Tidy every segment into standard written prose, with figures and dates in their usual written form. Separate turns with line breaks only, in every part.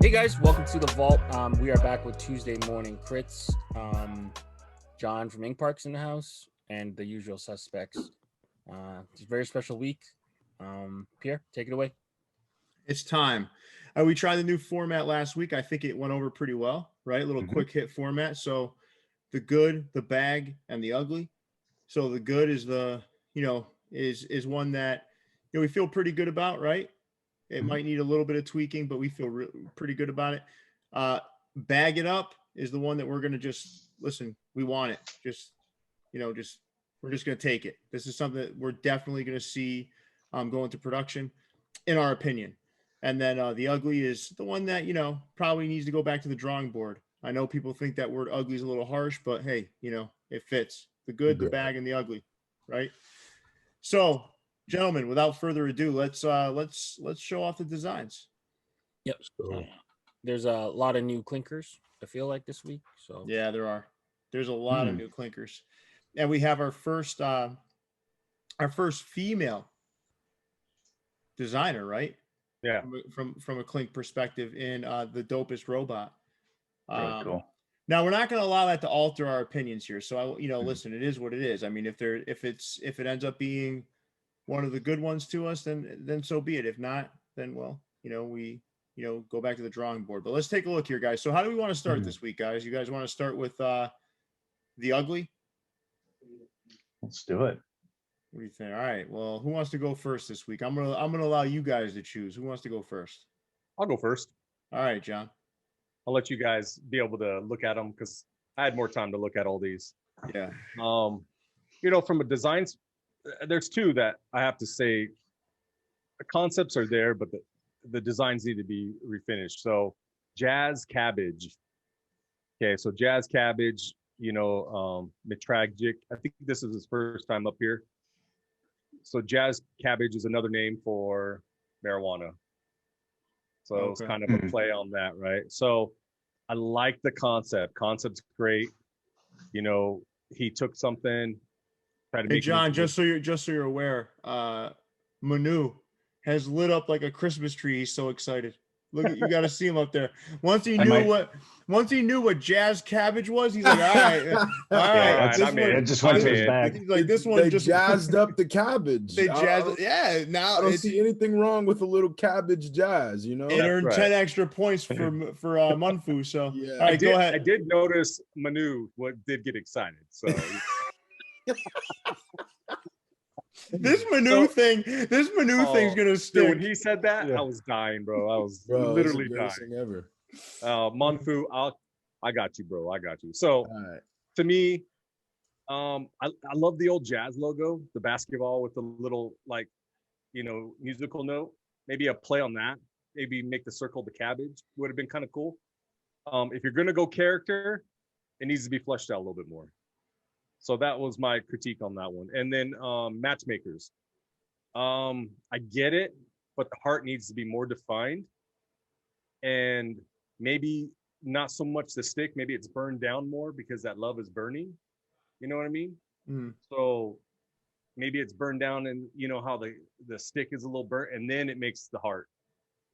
Hey guys, welcome to the Vault. We are back with Tuesday Morning Critz. Jon from InkPark's in the house, and the usual suspects. It's a very special week. Pierre, take it away.
It's time. We tried the new format last week. I think it went over pretty well, right? A little quick hit format. So the good, the bag, and the ugly. So the good is is one that we feel pretty good about, right? It might need a little bit of tweaking, but we feel pretty good about it. Bag it up is the one that we're going to just listen. We want it. We're just going to take it. This is something that we're definitely going to see go into production, in our opinion. And then the ugly is the one that, probably needs to go back to the drawing board. I know people think that word ugly is a little harsh, but hey, it fits. The good, the bag, and the ugly, right? So, gentlemen, without further ado, let's show off the designs.
Yep. There's a lot of new clinkers, I feel like, this week. So
yeah, there are. There's a lot of new clinkers. And we have our first female designer, right?
Yeah.
From a clink perspective in the dopest robot.
Really cool.
Now we're not going to allow that to alter our opinions here. So listen, it is what it is. I mean, if it ends up being one of the good ones to us, then so be it. If not, then we go back to the drawing board. But let's take a look here, guys. So how do we want to start this week, guys? You guys want to start with the ugly?
Let's do it.
What do you think? All right. Well, who wants to go first this week? I'm gonna allow you guys to choose. Who wants to go first?
I'll go first.
All right, Jon.
I'll let you guys be able to look at them because I had more time to look at all these.
Yeah.
From a design, there's two that I have to say the concepts are there, but the designs need to be refinished. So Jazz Cabbage. Okay, so Jazz Cabbage, Mitragic. I think this is his first time up here. So Jazz Cabbage is another name for marijuana. So It's kind of a play on that, right? So I like the concept. Concept's great. He took something, tried to make.
Hey, Jon, just so you're aware, Manu has lit up like a Christmas tree. He's so excited. Look, you got to see him up there. Once he knew what Jazz Cabbage was, he's like, all right.
It just went to his bag.
He's like, this one just
jazzed up the cabbage.
They jazzed. Yeah. Now
I don't see anything wrong with a little cabbage jazz.
It earned 10 extra points for Munfu. So
yeah.
All right, go ahead.
I did notice Manu did get excited. So.
This Manu thing's gonna stick.
Dude, when he said that, I was dying, bro. I was literally dying.
Thing ever.
Munfu, I got you, bro. I got you. So to me, I love the old Jazz logo, the basketball with the little musical note. Maybe a play on that. Maybe make the circle the cabbage would have been kind of cool. If you're gonna go character, it needs to be fleshed out a little bit more. So that was my critique on that one. And then matchmakers. I get it, but the heart needs to be more defined. And maybe not so much the stick. Maybe it's burned down more because that love is burning. You know what I mean?
Mm.
So maybe it's burned down and how the stick is a little burnt and then it makes the heart.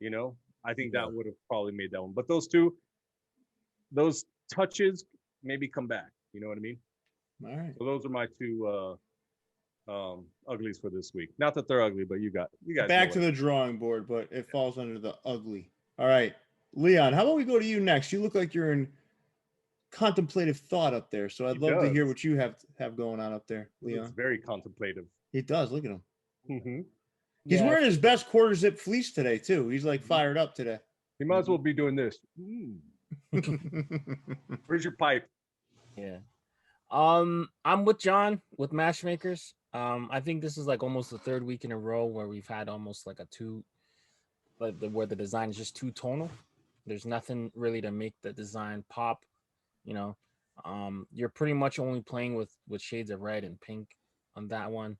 I think that would have probably made that one. But those touches maybe come back. You know what I mean?
All right.
So those are my two uglies for this week. Not that they're ugly, but you guys
back to the drawing board, but it falls under the ugly. All right, Leon, how about we go to you next? You look like you're in contemplative thought up there, so I'd love to hear what you have going on up there, Leon.
It's very contemplative.
He does. Look at him.
Mm-hmm.
He's wearing his best quarter zip fleece today too. He's like fired up today.
He might as well be doing this. Where's your pipe?
Yeah. I'm with Jon with matchmakers. I think this is like almost the third week in a row where we've had almost like where the design is just too tonal. There's nothing really to make the design pop. You're pretty much only playing with shades of red and pink on that one.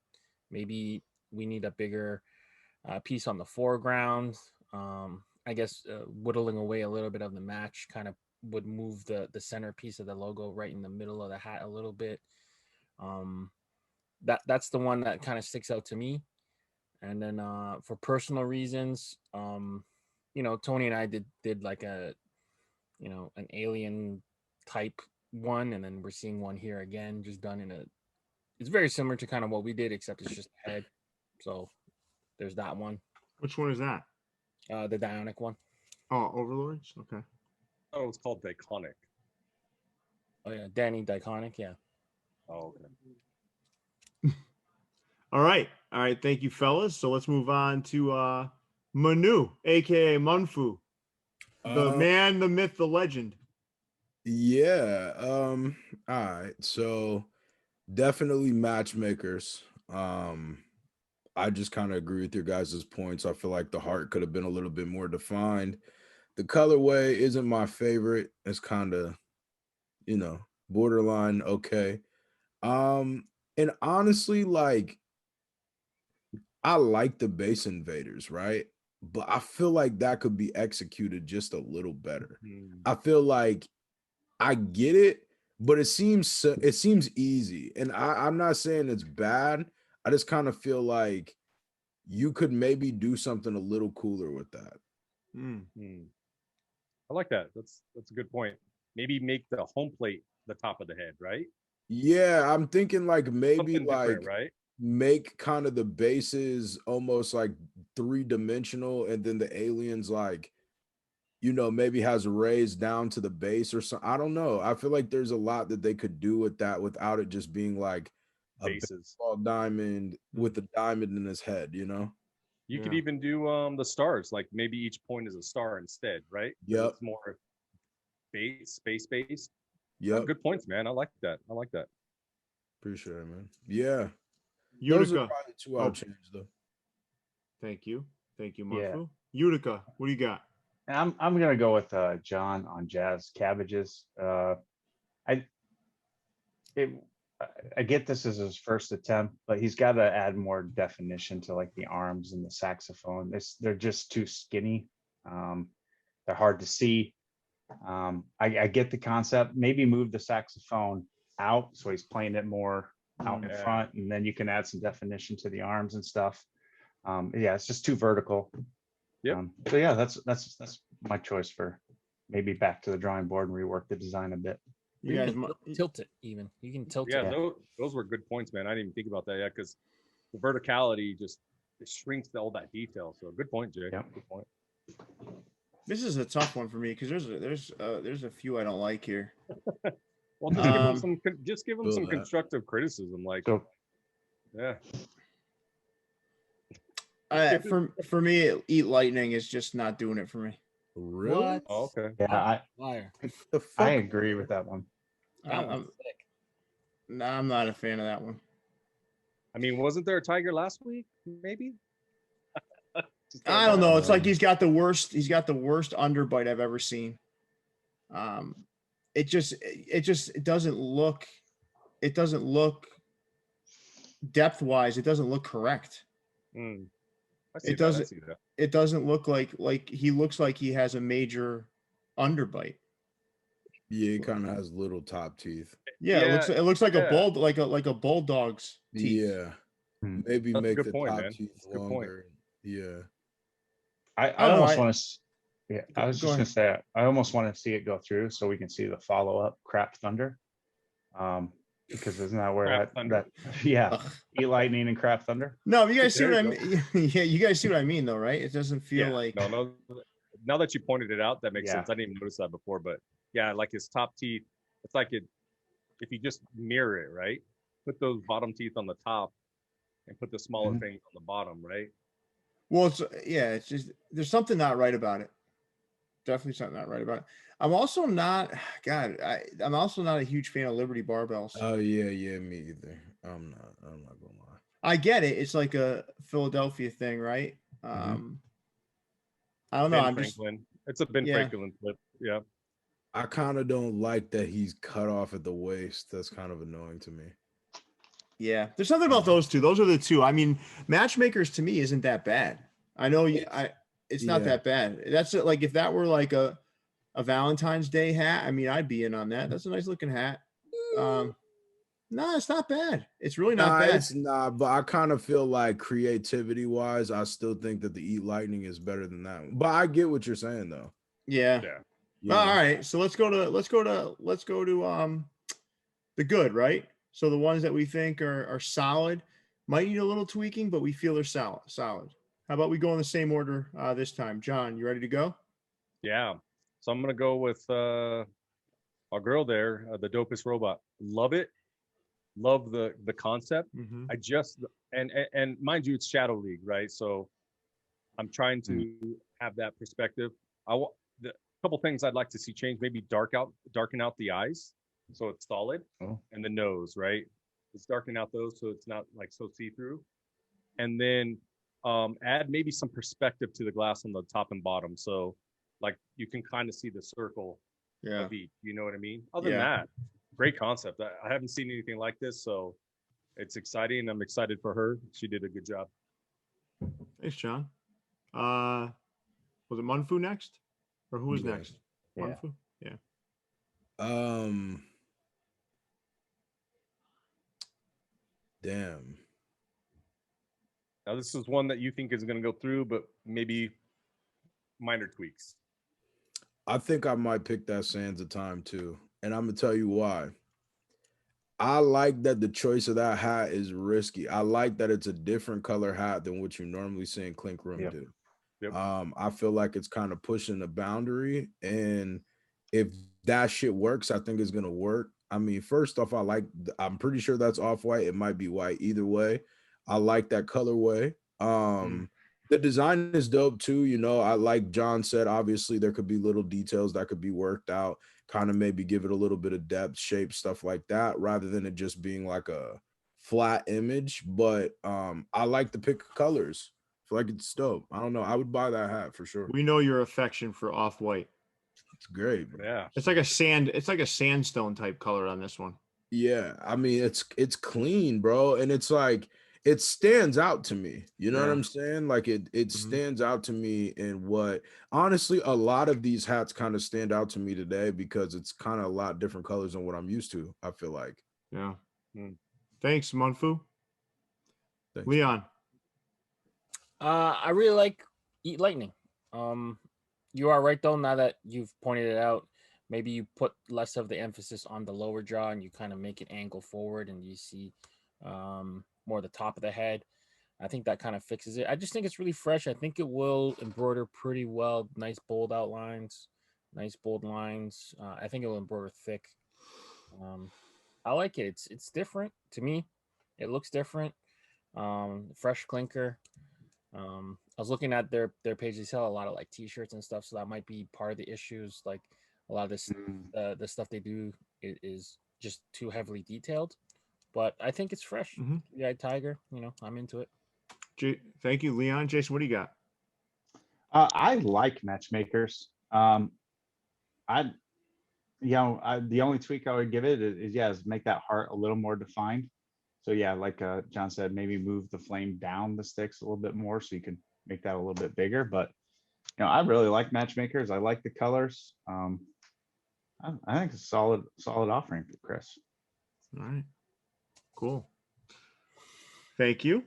Maybe we need a bigger piece on the foreground. I guess whittling away a little bit of the match kind of would move the centerpiece of the logo right in the middle of the hat a little bit. That's the one that kind of sticks out to me. And then for personal reasons, Tony and I did like a, an alien type one, and then we're seeing one here again, just done in a. It's very similar to kind of what we did, except it's just a head. So there's that one.
Which one is that?
The Dionic one.
Oh, Overlords. Okay.
Oh, it's called Diconic.
Oh yeah, Danny Diconic. Yeah.
Oh, okay.
All right. Thank you, fellas. So let's move on to Manu, aka Munfu, the man, the myth, the legend.
Yeah. All right. So definitely matchmakers. I just kind of agree with your guys' points. I feel like the heart could have been a little bit more defined. The colorway isn't my favorite. It's kind of, borderline okay. And honestly, like, I like the base invaders, right? But I feel like that could be executed just a little better. I feel like I get it, but it seems easy. And I'm not saying it's bad. I just kind of feel like you could maybe do something a little cooler with that.
I like that. That's a good point. Maybe make the home plate the top of the head, right?
Yeah, I'm thinking like maybe
Something
like
different, right?
make kind of the bases almost like 3-dimensional, and then the aliens like, maybe has raised down to the base or something. I don't know. I feel like there's a lot that they could do with that without it just being like a
Bases.
baseball diamond with a diamond in his head,
You could even do the stars, like maybe each point is a star instead, right?
Yep.
It's more space based.
Yep.
Good points, man. I like that.
Appreciate it, man. Yeah.
Utica.
Those are probably two I'll change though.
Thank you, Munfu.
Yeah.
Utica, what do you got?
I'm gonna go with John on jazz cabbages. I get this as his first attempt, but he's got to add more definition to like the arms and the saxophone. They're just too skinny. They're hard to see. I get the concept. Maybe move the saxophone out so he's playing it more out in front, and then you can add some definition to the arms and stuff. It's just too vertical.
Yeah.
So yeah, that's my choice for maybe back to the drawing board and rework the design a bit.
You guys
tilt it even. You can tilt it.
Yeah, those were good points, man. I didn't even think about that yet, because the verticality just shrinks all that detail. So good point, Jay.
Yeah.
Good point.
This is a tough one for me because there's a few I don't like here.
Well, just give them some constructive criticism, like yeah.
For me, Eat Lightning is just not doing it for me.
Really?
What?
Oh, okay.
Yeah,
Liar.
I agree with that one.
I'm not a fan of that one.
I mean, wasn't there a tiger last week? Maybe.
I don't know. It's like he's got the worst underbite I've ever seen. It doesn't look depth wise. It doesn't look correct. It doesn't look like he looks like he has a major underbite.
Yeah, he kind of has little top teeth.
Yeah, it looks like a bulldog's teeth.
Yeah, maybe
That's
make the
point,
top
man.
teeth longer. Yeah,
I almost want to. Yeah, I was just gonna say I almost want to see it go through so we can see the follow up Crap Thunder, because isn't that where Eat Lightning and Crap Thunder?
No, you guys see what I mean. Yeah, you guys see what I mean, though, right? It doesn't feel like
no. Now that you pointed it out, that makes sense. I didn't even notice that before, but yeah, like his top teeth. It's like if you just mirror it, right? Put those bottom teeth on the top, and put the smaller things on the bottom, right?
Well, it's just there's something not right about it. Definitely something not right about it. I'm also not a huge fan of Liberty barbells.
Oh yeah, me either. I'm not gonna lie.
I get it. It's like a Philadelphia thing, right? I don't know.
It's a Ben Franklin flip. Yeah.
I kind of don't like that he's cut off at the waist. That's kind of annoying to me.
Yeah, there's something about those two. Those are the two. I mean, Matchmakers to me isn't that bad. I know it's not that bad. That's like if that were like a Valentine's Day hat. I mean, I'd be in on that. That's a nice looking hat. No, it's not bad. It's really not
Nah,
bad.
it's not, but I kind of feel like creativity wise, I still think that the Eat Lightning is better than that one. But I get what you're saying though.
Yeah.
Yeah.
You
Well,
know?
all right. So let's go to the good, right? So the ones that we think are solid might need a little tweaking, but we feel they're solid. How about we go in the same order this time? John, you ready to go?
Yeah. So I'm gonna go with our girl there, the dopest robot. Love it. Love the concept.
Mm-hmm.
I just and mind you, it's Shadow League, right? So I'm trying to have that perspective. The couple things I'd like to see change. Maybe darken out the eyes, so it's solid, and the nose, right? It's darkening out those, so it's not like so see through. And then add maybe some perspective to the glass on the top and bottom, so like you can kind of see the circle of each. You know what I mean? Other than that, great concept. I haven't seen anything like this, so it's exciting. I'm excited for her. She did a good job.
Thanks, John. Was it Munfu next? Or who was
Yeah.
next?
Yeah.
Munfu? Yeah.
Damn.
Now, this is one that you think is going to go through, but maybe minor tweaks.
I think I might pick that Sands of Time too. And I'm gonna tell you why. I like that the choice of that hat is risky. I like that it's a different color hat than what you normally see in Clink Room do.
Yep.
I feel like it's kind of pushing the boundary. And if that shit works, I think it's gonna work. I mean, first off, I'm pretty sure that's off-white. It might be white either way. I like that colorway. The design is dope too. You know, I like John said, obviously there could be little details that could be worked out, kind of maybe give it a little bit of depth, shape, stuff like that, rather than it just being like a flat image. But I like the pick of colors. I feel like it's dope. I don't know. I would buy that hat for sure.
We know your affection for off-white.
It's great, bro.
Yeah.
It's like a sandstone type color on this one.
Yeah. I mean, it's clean, bro. And it's like it stands out to me. You know what I'm saying? Like it stands out to me in what honestly a lot of these hats kind of stand out to me today because it's kind of a lot different colors than what I'm used to, I feel like.
Yeah. Thanks, Munfu.
Thanks.
Leon.
I really like Eat Lightning. You are right though, now that you've pointed it out. Maybe you put less of the emphasis on the lower jaw and you kind of make it angle forward and you see more the top of the head. I think that kind of fixes it. I just think it's really fresh. I think it will embroider pretty well. Nice bold outlines, nice bold lines. I think it will embroider thick. I like it. It's different to me. It looks different. Fresh clinker. I was looking at their page. They sell a lot of like t-shirts and stuff, so that might be part of the issues. Like a lot of this, the stuff they do is just too heavily detailed. But I think it's fresh. Yeah, Tiger. You know, I'm into it.
Thank you, Leon. Jason, what do you got?
I like matchmakers. The only tweak I would give it is make that heart a little more defined. So yeah, like John said, maybe move the flame down the sticks a little bit more so you can make that a little bit bigger. But I really like matchmakers. I like the colors. I think it's a solid offering for Chris.
All right. Cool. Thank you.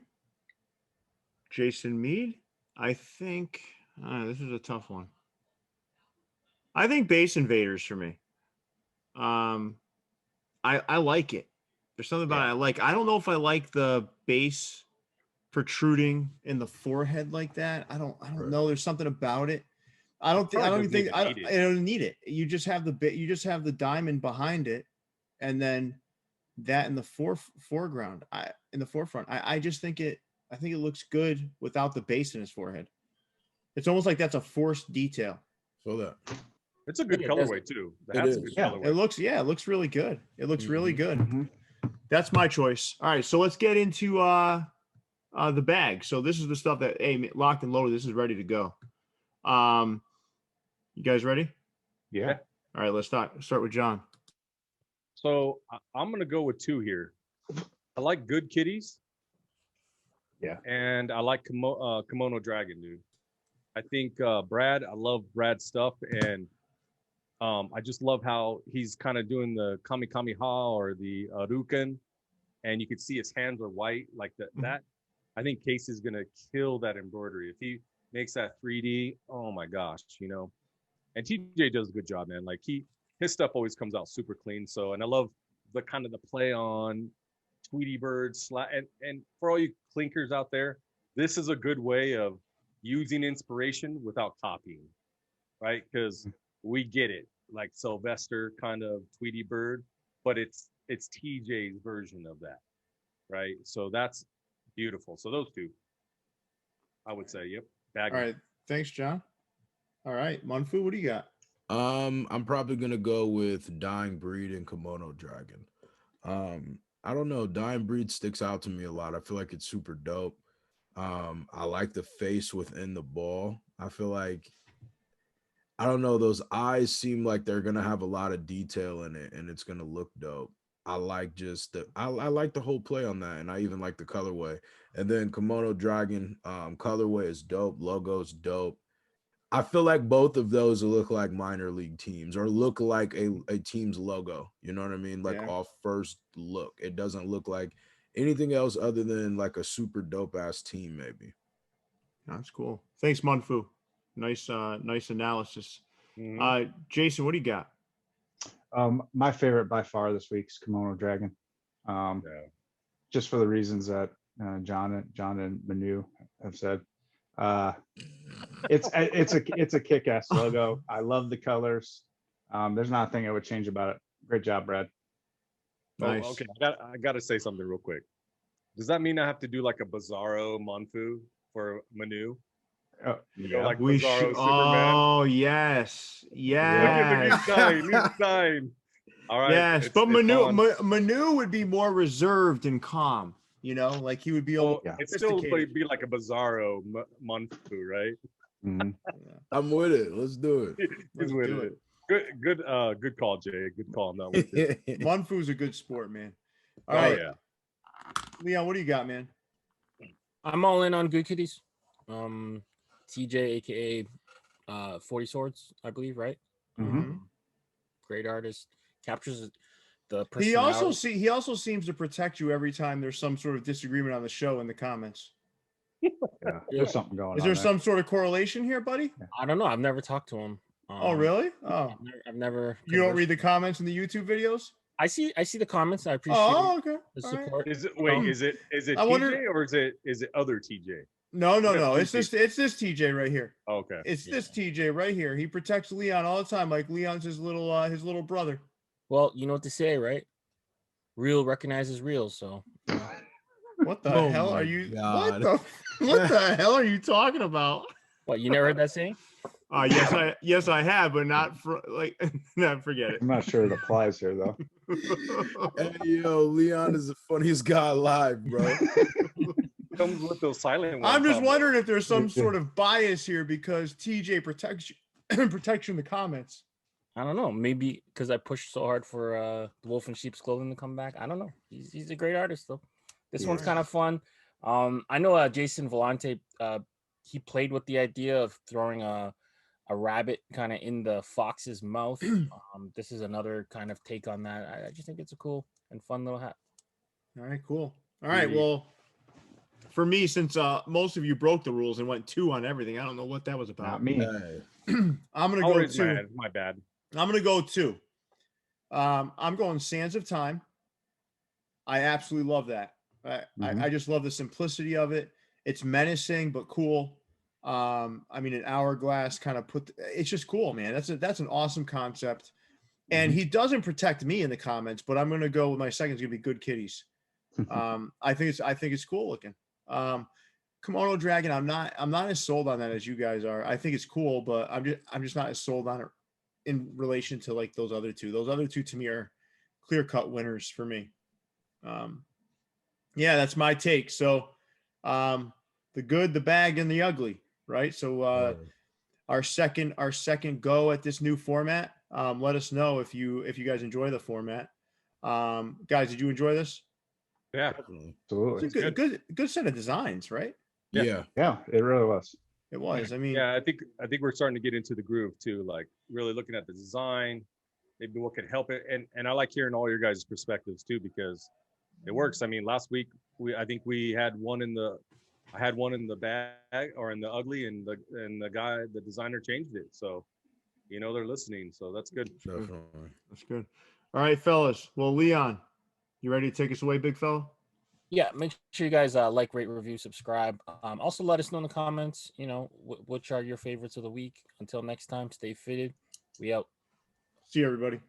Jason Mead. I think this is a tough one. I think Base Invaders for me. I like it. There's something about it I like. I don't know if I like the base protruding in the forehead like that. I don't know. There's something about it. I don't need it. You just have the diamond behind it, and then that in the foreground. In the forefront. I just think it. I think it looks good without the base in his forehead. It's almost like that's a forced detail.
So that
it's a good colorway too. The hat's a good colorway.
It looks really good. It looks really good. That's my choice. All right, so let's get into the bag. So this is the stuff that locked and loaded. This is ready to go. You guys ready?
Yeah.
All right, let's start with John.
So I'm gonna go with two here. I like good kitties.
Yeah.
And I like Kimono Dragon, dude. I think Brad, I love Brad's stuff, and I just love how he's kind of doing the Kami Kami Ha or the Ruken and you can see his hands are white. Like that, I think Casey's gonna kill that embroidery if he makes that 3D. Oh my gosh, And TJ does a good job, man. Like his stuff always comes out super clean. So, and I love the kind of the play on Tweety Birds, and for all you clinkers out there, this is a good way of using inspiration without copying, right? Because we get it, like Sylvester kind of Tweety Bird, but it's TJ's version of that, right? So that's beautiful. So those two, I would say, yep.
All right, thanks, John. All right, Monfu, what do you got?
I'm probably gonna go with Dying Breed and Kimono Dragon. I don't know, Dying Breed sticks out to me a lot. I feel like it's super dope. I like the face within the ball. I feel like, I don't know, those eyes seem like they're gonna have a lot of detail in it, and it's gonna look dope. I like just I like the whole play on that, and I even like the colorway. And then Kimono Dragon, colorway is dope, logo's dope. I feel like both of those look like minor league teams, or look like a team's logo. You know what I mean? Like off first look, it doesn't look like anything else other than like a super dope ass team, maybe.
That's cool. Thanks, Monfu. Nice analysis. Jason, what do you got?
My favorite by far this week is Kimono Dragon. Just for the reasons that John and Manu have said. It's a kick-ass logo. I love the colors. There's not a thing I would change about it. Great job, Brad.
Nice.
Oh, okay, I gotta say something real quick. Does that mean I have to do like a Bizarro Monfu for Manu?
Yeah,
like
we
Bizarro
should.
Superman?
Oh yes,
New sign. All right.
Yes, but Manu would be more reserved and calm. Like he would be.
It's still be like a Bizarro Monfu, right?
Mm-hmm.
I'm with it. Let's do it.
He's with it. Good call, Jay. Good call on that one too.
Monfu's a good sport, man. All right,
yeah.
Leon, what do you got, man?
I'm all in on Good Kitties. TJ, aka 40 Swords, I believe, right? Great artist, captures the personality.
He also seems to protect you every time there's some sort of disagreement on the show in the comments.
There's something going on.
Is there some sort of correlation here, buddy?
I don't know. I've never talked to him.
Oh, really? Oh,
I've never.
You don't read the comments in the YouTube videos?
I see the comments. I appreciate.
Okay.
The support.
Is it TJ or is it other TJ?
No. It's this TJ right here.
Okay.
It's this TJ right here. He protects Leon all the time, like Leon's his little brother.
Well, you know what to say, right? Real recognizes real. So.
What the hell are you? What the hell are you talking about?
What, you never heard that saying?
Yes, I have, but not for like. No, forget it.
I'm not sure it applies here though.
Hey, yo, Leon is the funniest guy alive, bro.
Comes with those silent ones.
I'm just wondering if there's some sort of bias here because TJ protects you in the comments.
I don't know. Maybe because I pushed so hard for the Wolf in Sheep's Clothing to come back. I don't know. He's a great artist though. This one's kind of fun. I know Jason Volante. He played with the idea of throwing a rabbit kind of in the fox's mouth. This is another kind of take on that. I just think it's a cool and fun little hat.
All right, cool. All right, well, for me, since most of you broke the rules and went 2 on everything, I don't know what that was about.
Not me.
I'm gonna go 2.
My bad.
I'm gonna go 2. I'm going Sands of Time. I absolutely love that. I just love the simplicity of it. It's menacing but cool. I mean, an hourglass kind of it's just cool, man. That's an awesome concept. And he doesn't protect me in the comments, but I'm gonna go with my second. It's gonna be Good Kitties. I think it's cool looking. Kimono Dragon, I'm not as sold on that as you guys are. I think it's cool, but I'm just not as sold on it in relation to like those other two. Those other two to me are clear-cut winners for me. Yeah, that's my take. So the good, the bad, and the ugly, right? So our second go at this new format. Let us know if you guys enjoy the format. Guys, did you enjoy this?
Yeah,
absolutely.
It's a good set of designs, right?
Yeah, it really was.
It was. I mean,
yeah, I think we're starting to get into the groove too, like really looking at the design, maybe what could help it. And I like hearing all your guys' perspectives too, because it works. I mean, last week I think we had one in the, I had one in the bag or in the ugly, and the designer changed it. So, they're listening. So that's good.
Definitely.
That's good. All right, fellas. Well, Leon, you ready to take us away, big fella?
Yeah, make sure you guys like, rate, review, subscribe. Also, let us know in the comments, which are your favorites of the week. Until next time, stay fitted. We out.
See you, everybody.